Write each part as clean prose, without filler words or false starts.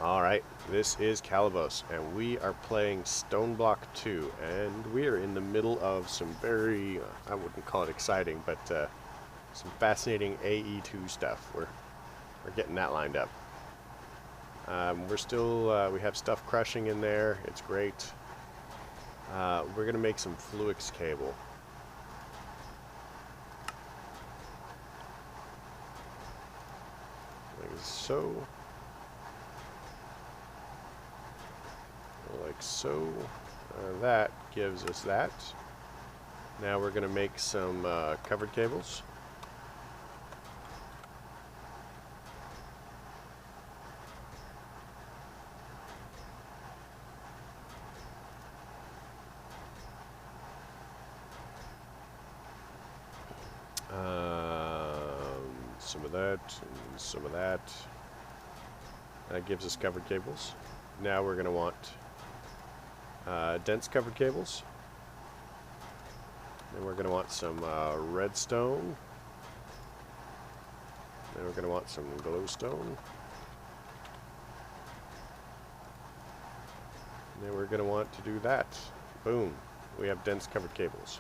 Alright, this is Calibos, and we are playing Stoneblock 2, and we are in the middle of some very, I wouldn't call it exciting, but some fascinating AE2 stuff. We're getting that lined up. We're still, we have stuff crushing in there, it's great. We're going to make some Fluix cable. Like so. Like so. That gives us that. Now we're going to make some covered cables. Some of that and some of that. That gives us covered cables. Now we're going to want dense covered cables. Then we're going to want some redstone. Then we're going to want some glowstone. And then we're going to want to do that. Boom. We have dense covered cables.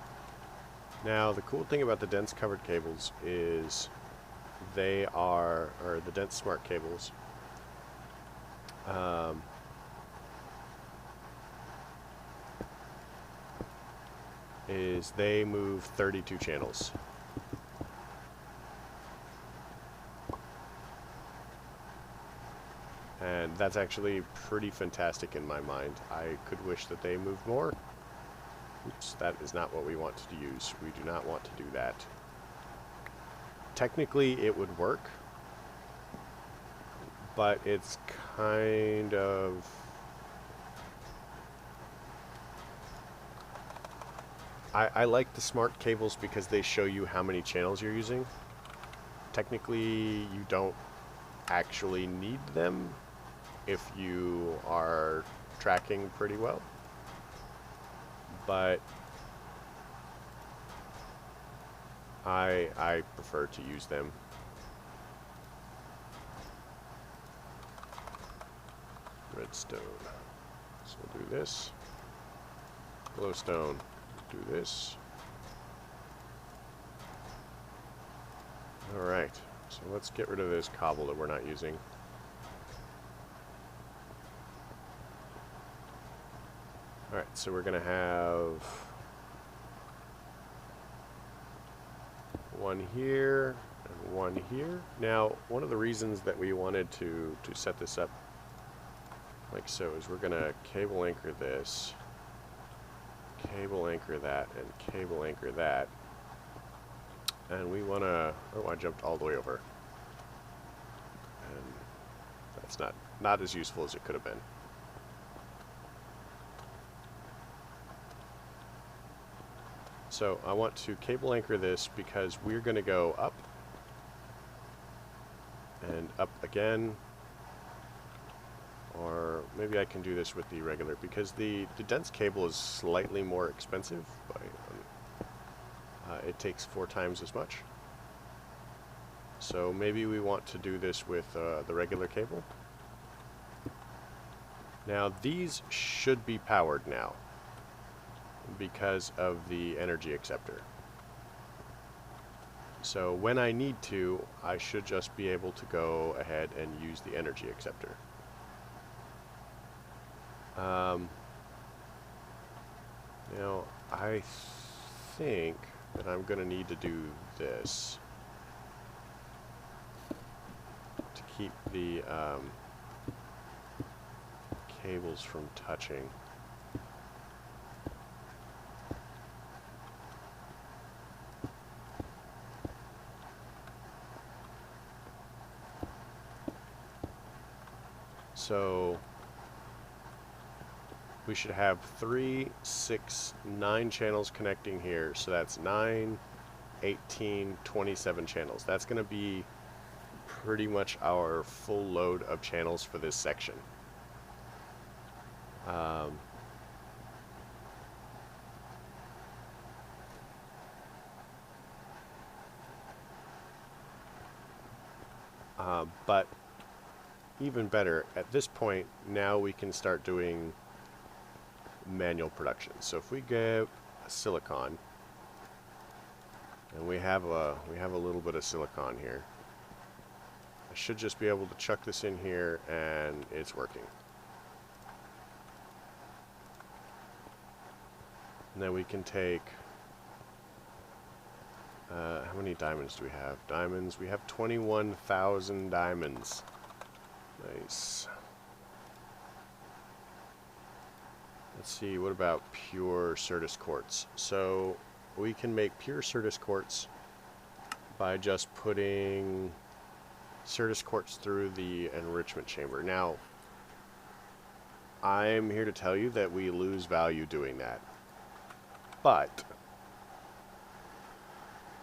Now the cool thing about the dense covered cables is they are, or the dense smart cables, is they move 32 channels. And that's actually pretty fantastic in my mind. I could wish that they moved more. Oops, that is not what we want to use. We do not want to do that. Technically it would work, but it's kind of... I like the smart cables because they show you how many channels you're using. Technically, you don't actually need them if you are tracking pretty well. But I prefer to use them. Redstone. So we'll do this. Glowstone. Do this. Alright, so let's get rid of this cobble that we're not using. Alright, so we're going to have one here and one here. Now, one of the reasons that we wanted to set this up like so is we're going to cable anchor this, cable anchor that, and cable anchor that. And we want to... Oh, I jumped all the way over. And that's not as useful as it could have been. So I want to cable anchor this because we're going to go up and up again. Or maybe I can do this with the regular, because the dense cable is slightly more expensive. It takes 4 times as much. So maybe we want to do this with the regular cable. Now these should be powered now because of the energy acceptor. So when I need to, I should just be able to go ahead and use the energy acceptor. Now I think that I'm going to need to do this to keep the cables from touching. So we should have 3, 6, 9 channels connecting here. So that's 9, 18, 27 channels. That's going to be pretty much our full load of channels for this section. But even better, at this point, now we can start doing manual production. So if we get a silicon, and we have a little bit of silicon here, I should just be able to chuck this in here and it's working. And then we can take, how many diamonds do we have? Diamonds, we have 21,000 diamonds. Nice. Let's see, what about pure Certus quartz? So we can make pure Certus quartz by just putting Certus quartz through the enrichment chamber. Now, I'm here to tell you that we lose value doing that. But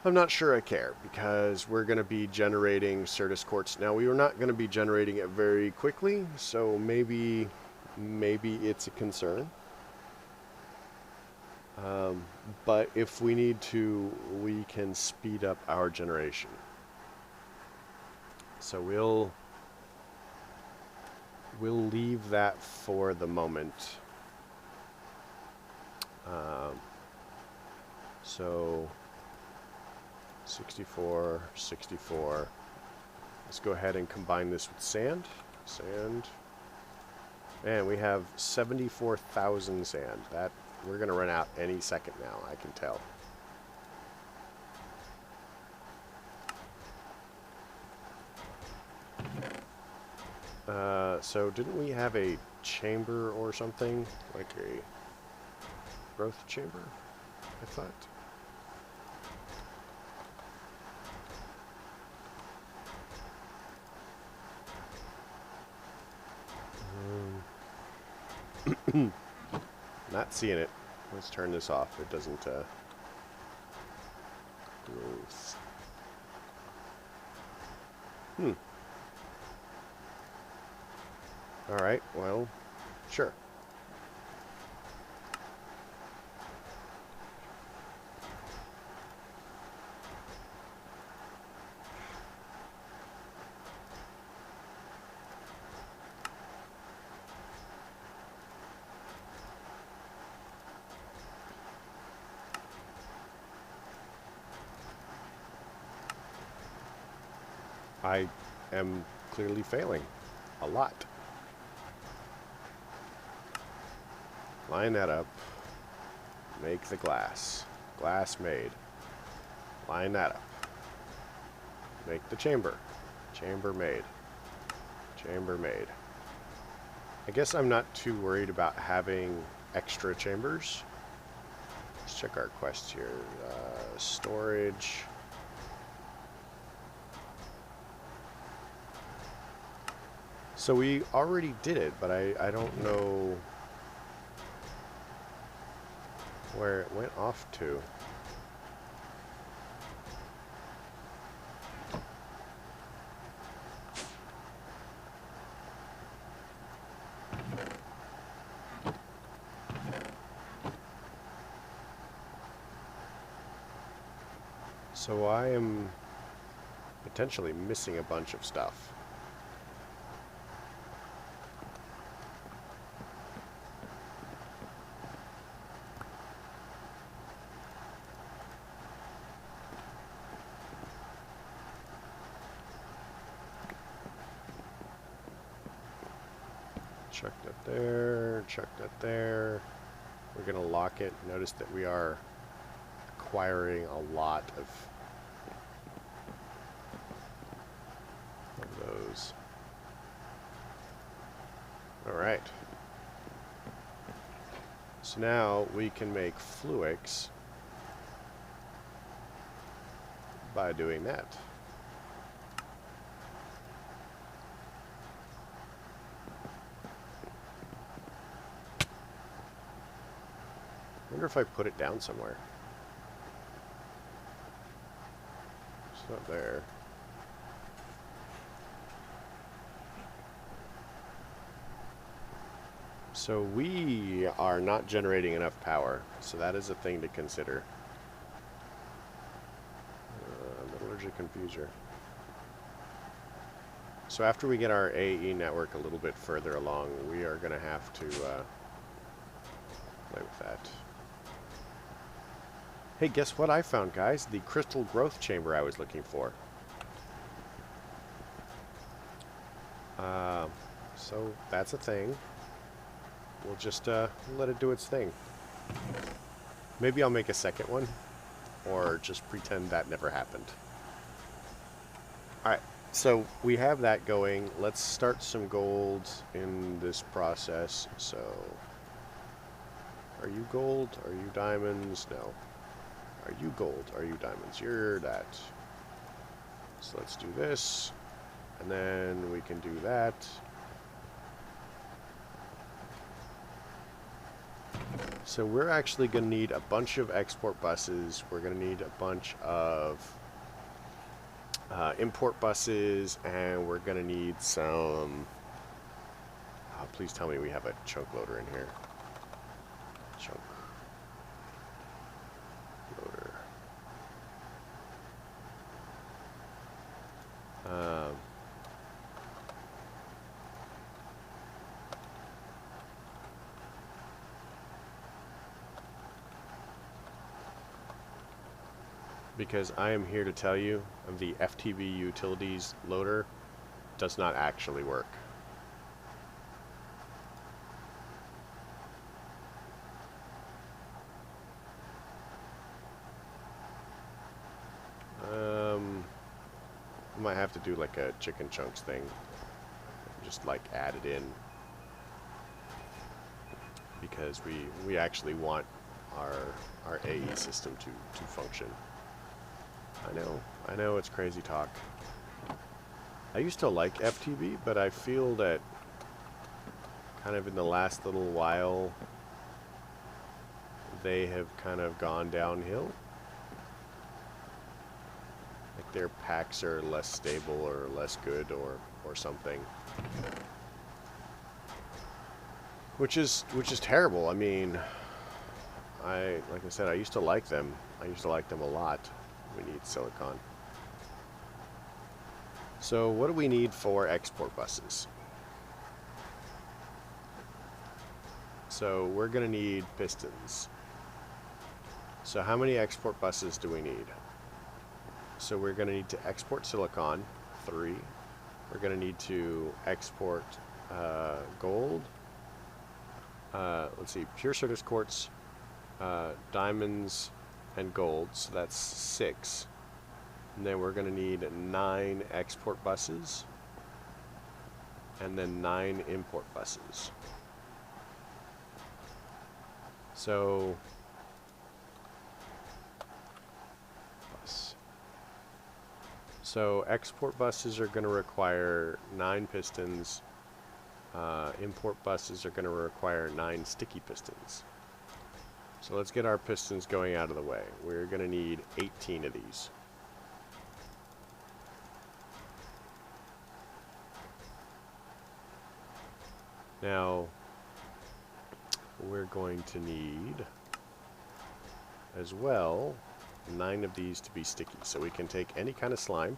I'm not sure I care, because we're going to be generating Certus quartz. Now, we are not going to be generating it very quickly, so maybe it's a concern. But if we need to, we can speed up our generation. So we'll leave that for the moment. So 64, 64. Let's go ahead and combine this with sand. Sand. Man, we have 74,000 sand. That we're gonna run out any second now, I can tell. So didn't we have a chamber or something? Like a growth chamber, I thought. Not seeing it. Let's turn this off. It doesn't growth. Alright, well, sure. I am clearly failing a lot. Line that up. Make the glass. Glass made. Line that up. Make the chamber. Chamber made. Chamber made. I guess I'm not too worried about having extra chambers. Let's check our quest here. Storage. So we already did it, but I don't know where it went off to. So I am potentially missing a bunch of stuff. Chuck that there, chuck that there. We're going to lock it. Notice that we are acquiring a lot of those. Alright. So now we can make fluix by doing that. I wonder if I put it down somewhere. It's not there. So we are not generating enough power, so that is a thing to consider. Metallurgic confuser. So after we get our AE network a little bit further along, we are going to have to play with that. Hey, guess what I found, guys? The crystal growth chamber I was looking for. So that's a thing. We'll just let it do its thing. Maybe I'll make a second one, or just pretend that never happened. Alright, so we have that going. Let's start some gold in this process. So, are you gold? Are you diamonds? No. Are you gold? Are you diamonds? You're that. So let's do this, and then we can do that. So we're actually going to need a bunch of export buses. We're going to need a bunch of import buses, and we're going to need some... Oh, please tell me we have a chunk loader in here. Chunk loader. Because I am here to tell you, the FTB utilities loader does not actually work. I might have to do like a chicken chunks thing. Just like add it in. Because we actually want our AE system to function. I know it's crazy talk. I used to like FTB, but I feel that kind of in the last little while they have kind of gone downhill. Like their packs are less stable or less good or something. Which is terrible. I mean, like I said, I used to like them. I used to like them a lot. We need silicon. So what do we need for export buses? So we're going to need pistons. So how many export buses do we need? So we're going to need to export silicon, 3. We're going to need to export gold. Let's see, pure Certus quartz, diamonds, and gold, so that's 6. And then we're going to need 9 export buses, and then 9 import buses. So, export buses are going to require 9 pistons. Import buses are going to require 9 sticky pistons. So let's get our pistons going out of the way. We're going to need 18 of these. Now, we're going to need, as well, 9 of these to be sticky. So we can take any kind of slime,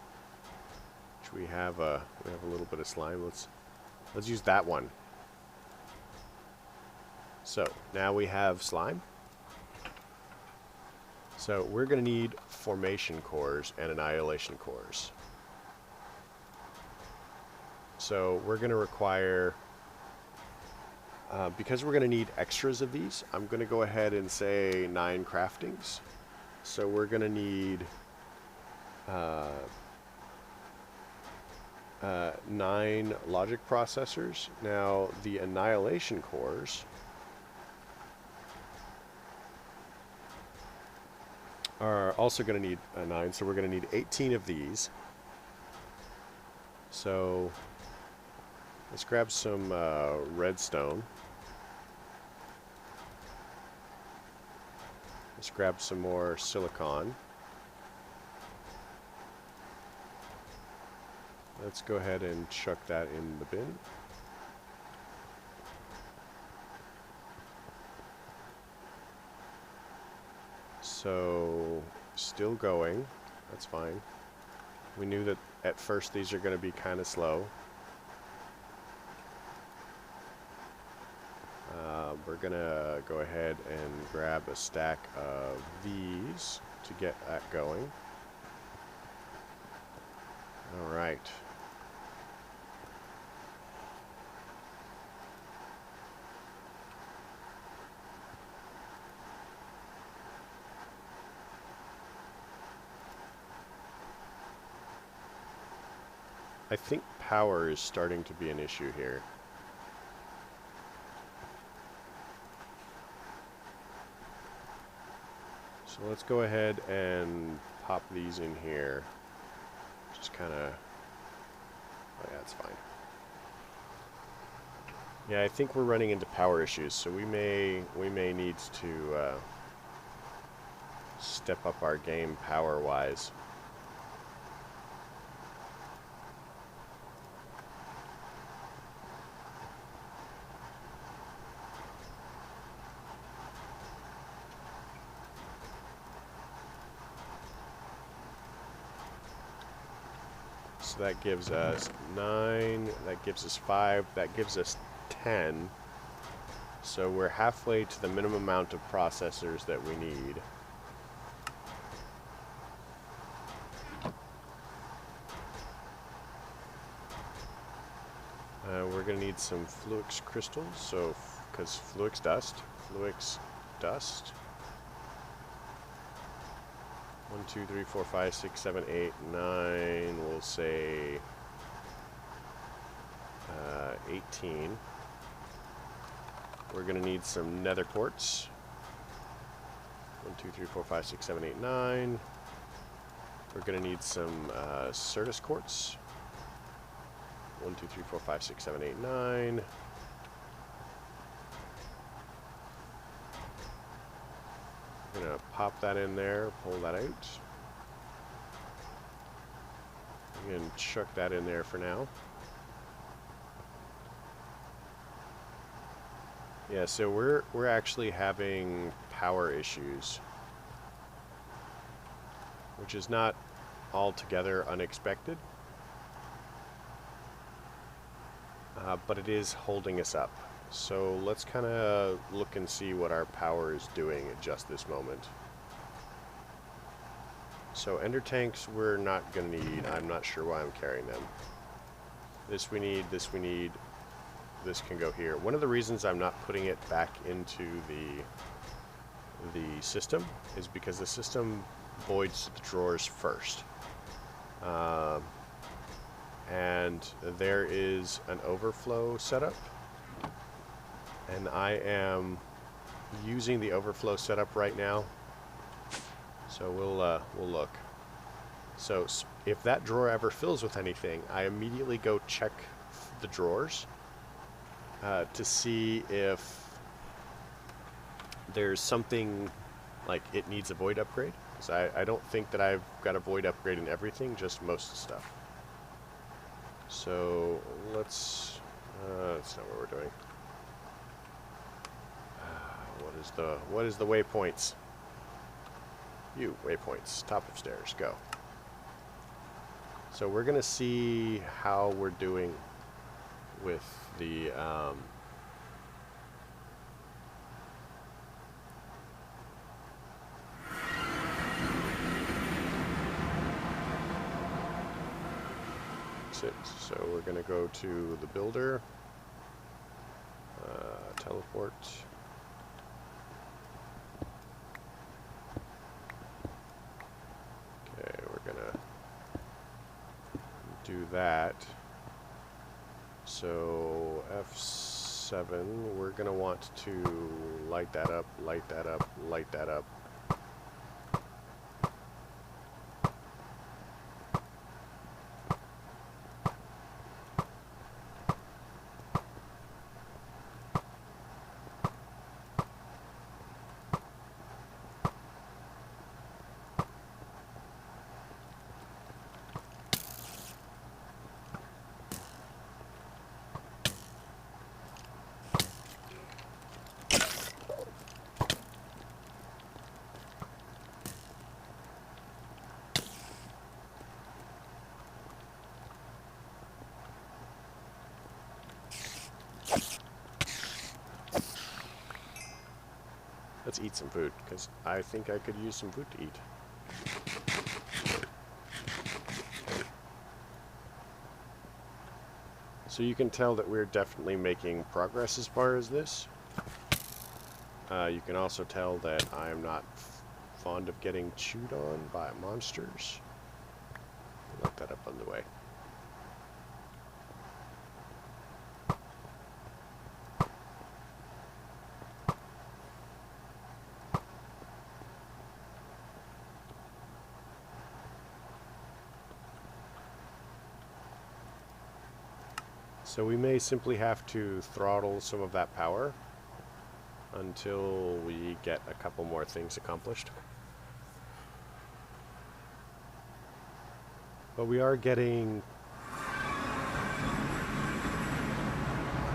which we have a little bit of slime. Let's use that one. So now we have slime. So we're going to need formation cores and annihilation cores. So we're going to require, because we're going to need extras of these, I'm going to go ahead and say 9 craftings. So we're going to need 9 logic processors. Now the annihilation cores are also going to need 9, so we're going to need 18 of these. So let's grab some redstone. Let's grab some more silicon. Let's go ahead and chuck that in the bin. So, still going. That's fine. We knew that at first these are going to be kind of slow. we're gonna go ahead and grab a stack of these to get that going. All right. I think power is starting to be an issue here. So let's go ahead and pop these in here. Just kind of, oh yeah, it's fine. Yeah, I think we're running into power issues, so we may need to step up our game power-wise. So that gives us 9, that gives us 5, that gives us 10. So we're halfway to the minimum amount of processors that we need. We're going to need some Fluix crystals, so because Fluix dust. 1, 2, 3, 4, 5, 6, 7, 8, 9, we'll say 18. We're going to need some nether quartz. 1, 2, 3, 4, 5, 6, 7, 8, 9. We're going to need some Certus quartz. 1, 2, 3, 4, 5, 6, 7, 8, 9. I'm going to pop that in there, pull that out. I'm going to chuck that in there for now. Yeah, so we're actually having power issues, which is not altogether unexpected, but it is holding us up. So let's kind of look and see what our power is doing at just this moment. So ender tanks we're not going to need. I'm not sure why I'm carrying them. This we need, this we need. This can go here. One of the reasons I'm not putting it back into the system is because the system voids the drawers first. And there is an overflow setup, and I am using the overflow setup right now. So we'll look. So if that drawer ever fills with anything, I immediately go check the drawers to see if there's something like it needs a void upgrade. Because I don't think that I've got a void upgrade in everything, just most stuff. So let's, that's not what we're doing. What is the waypoints? You, waypoints, top of stairs, go. So we're gonna see how we're doing with the, so we're gonna go to the builder, teleport. Okay, we're gonna do that. So F7, we're gonna want to light that up, light that up, light that up. Let's eat some food, because I think I could use some food to eat. So you can tell that we're definitely making progress as far as this. You can also tell that I am not fond of getting chewed on by monsters. Look that up on the way. So we may simply have to throttle some of that power until we get a couple more things accomplished. But we are getting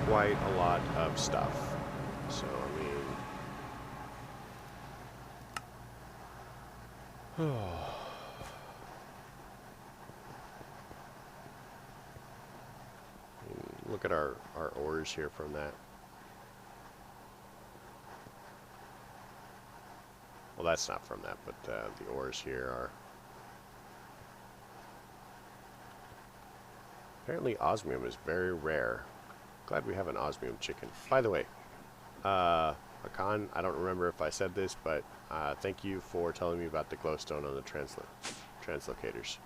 quite a lot of stuff. So, I mean... Look at our ores here from that. Well, that's not from that, but the ores here are... Apparently osmium is very rare. Glad we have an osmium chicken. By the way, Hakan, I don't remember if I said this, but thank you for telling me about the glowstone on the translocators.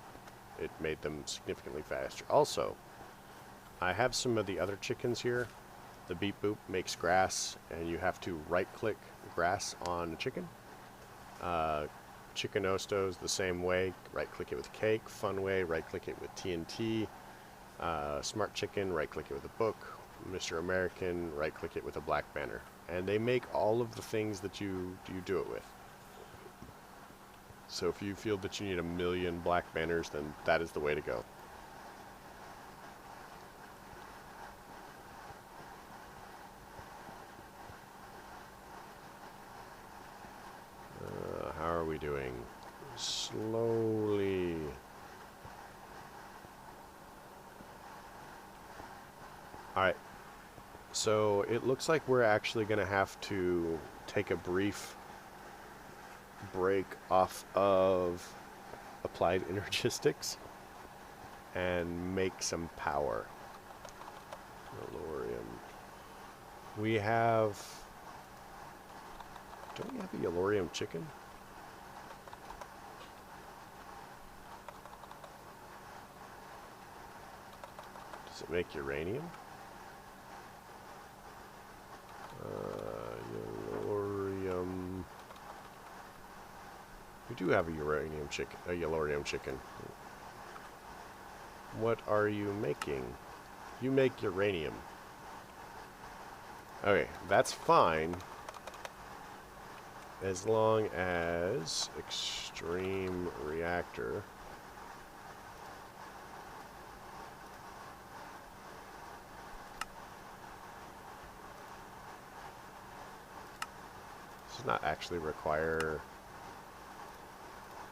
It made them significantly faster. Also, I have some of the other chickens here. The beep boop makes grass, and you have to right-click grass on a chicken. Chicken Ostos the same way. Right-click it with cake. Funway, right-click it with TNT. Smart Chicken, right-click it with a book. Mr. American, right-click it with a black banner. And they make all of the things that you do it with. So if you feel that you need 1,000,000 black banners, then that is the way to go. How are we doing? Slowly. Alright. So it looks like we're actually going to have to take a brief break off of applied energistics and make some power. Yellorium. We have... Don't we have a Yellorium chicken? Does it make uranium? Yellorium. We do have a Yellorium chicken. What are you making? You make uranium. Okay, that's fine. As long as extreme reactor. Does not actually require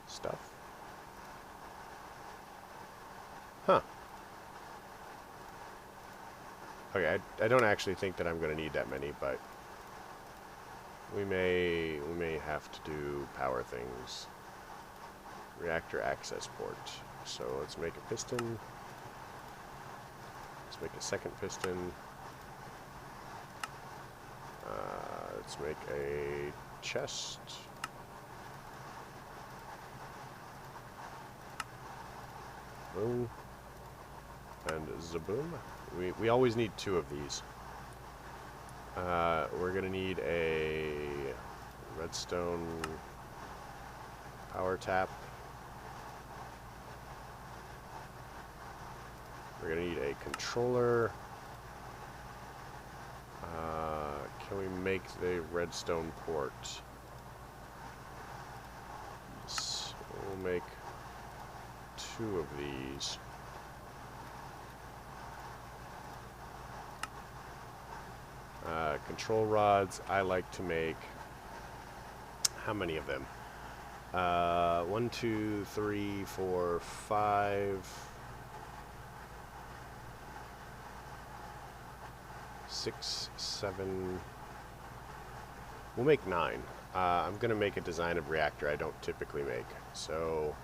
stuff. Huh. Okay, I don't actually think that I'm going to need that many, but we may have to do power things. Reactor access port. So let's make a piston. Let's make a second piston. Let's make a chest. Boom. And zaboom. We always need 2 of these. We're gonna need a redstone power tap. We're gonna need a controller. Can we make the redstone port? Yes, we'll make 2 of these. Control rods, I like to make, how many of them? 1, 2, 3, 4, 5, 6, 7, We'll make 9. I'm going to make a design of reactor I don't typically make. So,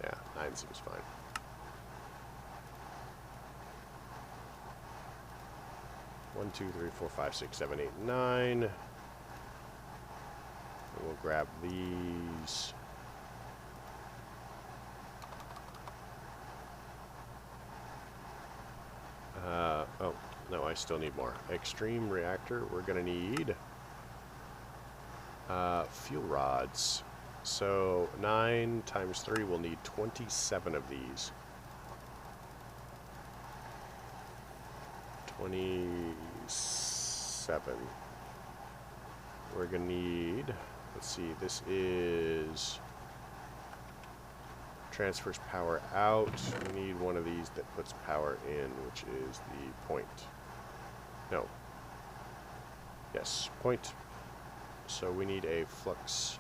yeah, 9 seems fine. One, 2, 3, 4, 5, 6, 7, 8, 9. And we'll grab these. Oh, no, I still need more. Extreme reactor, we're going to need fuel rods. So 9 times 3, we'll need 27 of these. 27. We're going to need, let's see, this is transfers power out. We need one of these that puts power in, which is the point. No. Yes, point. So we need a flux.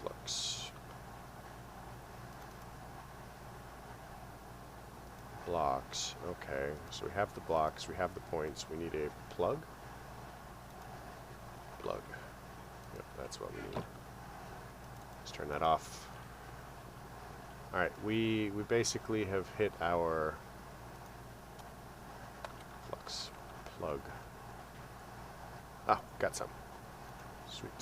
Flux. Blocks. Okay, so we have the blocks, we have the points. We need a plug. Plug. Yep, that's what we need. Let's turn that off. Alright, we basically have hit our flux plug. Ah, got some. Sweet.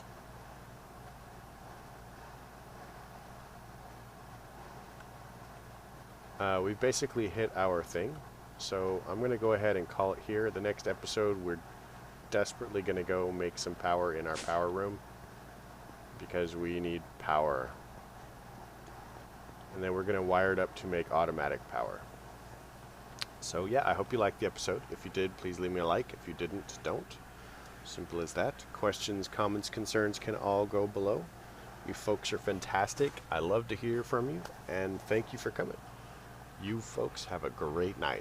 We've basically hit our thing. So I'm going to go ahead and call it here. The next episode, we're desperately going to go make some power in our power room because we need power. And then we're going to wire it up to make automatic power. So yeah, I hope you liked the episode. If you did, please leave me a like. If you didn't, don't. Simple as that. Questions, comments, concerns can all go below. You folks are fantastic. I love to hear from you, and thank you for coming. You folks have a great night.